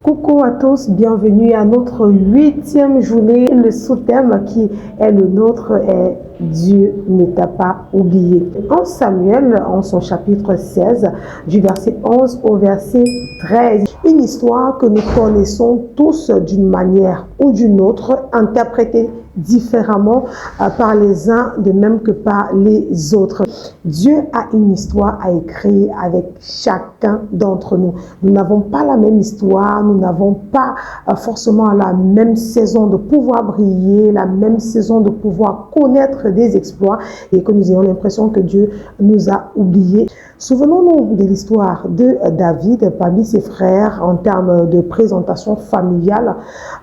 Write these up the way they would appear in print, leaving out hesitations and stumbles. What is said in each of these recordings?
Coucou à tous, bienvenue à notre 8e journée. Le sous-thème qui est le nôtre est Dieu ne t'a pas oublié. En Samuel, en son chapitre 16, du verset 11 au verset 13, une histoire que nous connaissons tous d'une manière ou d'une autre, interprétée différemment par les uns de même que par les autres. Dieu a une histoire à écrire avec chacun d'entre nous. Nous n'avons pas la même histoire, nous n'avons pas forcément la même saison de pouvoir briller, la même saison de pouvoir connaître des exploits et que nous ayons l'impression que Dieu nous a oubliés. Souvenons-nous de l'histoire de David parmi ses frères en termes de présentation familiale.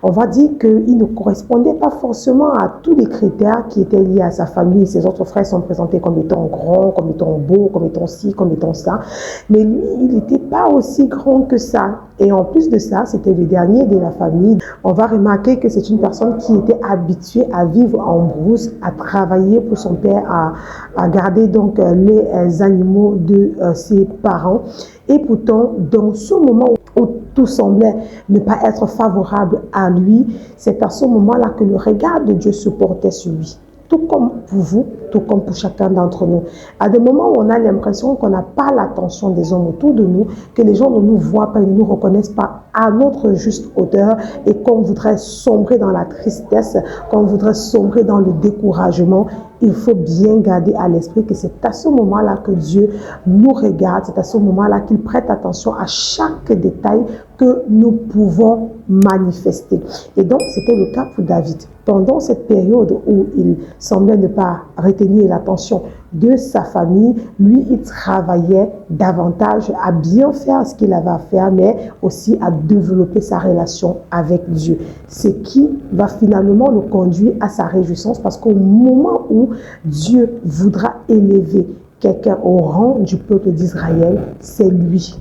On va dire qu'il ne correspondait pas forcément à tous les critères qui étaient liés à sa famille. Ses autres frères sont présentés comme étant grands, comme étant beaux, comme étant ci, comme étant ça. Mais lui, il n'était pas aussi grand que ça. Et en plus de ça, c'était le dernier de la famille. On va remarquer que c'est une personne qui était habituée à vivre en brousse, à travailler pour son père, à garder donc les animaux de ses parents. Et pourtant, dans ce moment où tout semblait ne pas être favorable à lui, c'est à ce moment-là que le regard de Dieu se portait sur lui. Tout comme pour vous, tout comme pour chacun d'entre nous. À des moments où on a l'impression qu'on n'a pas l'attention des hommes autour de nous, que les gens ne nous voient pas, ils ne nous reconnaissent pas à notre juste hauteur et qu'on voudrait sombrer dans la tristesse, qu'on voudrait sombrer dans le découragement, il faut bien garder à l'esprit que c'est à ce moment-là que Dieu nous regarde, c'est à ce moment-là qu'il prête attention à chaque détail que nous pouvons manifester. Et donc, c'était le cas pour David. Pendant cette période où il semblait ne pas retenir l'attention de sa famille, lui, il travaillait davantage à bien faire ce qu'il avait à faire, mais aussi à développer sa relation avec Dieu. Ce qui va finalement le conduire à sa réjouissance parce qu'au moment où Dieu voudra élever quelqu'un au rang du peuple d'Israël, c'est lui.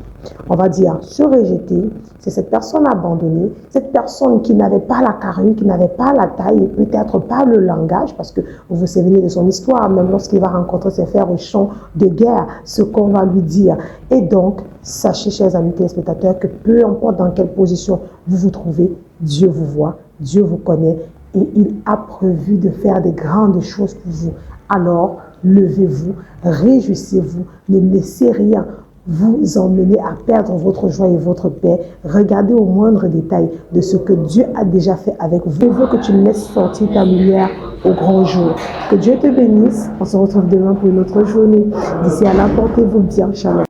On va dire se rejeter, c'est cette personne abandonnée, cette personne qui n'avait pas la carrure, qui n'avait pas la taille et peut-être pas le langage, parce que vous vous souvenez de son histoire, même lorsqu'il va rencontrer ses frères au champ de guerre, ce qu'on va lui dire. Et donc, sachez, chers amis téléspectateurs, que peu importe dans quelle position vous vous trouvez, Dieu vous voit, Dieu vous connaît et il a prévu de faire des grandes choses pour vous. Alors, levez-vous, réjouissez-vous, ne laissez rien vous emmener à perdre votre joie et votre paix. Regardez au moindre détail de ce que Dieu a déjà fait avec vous. Je veux que tu laisses sortir ta lumière au grand jour. Que Dieu te bénisse. On se retrouve demain pour une autre journée. D'ici à là, portez-vous bien. Shalom.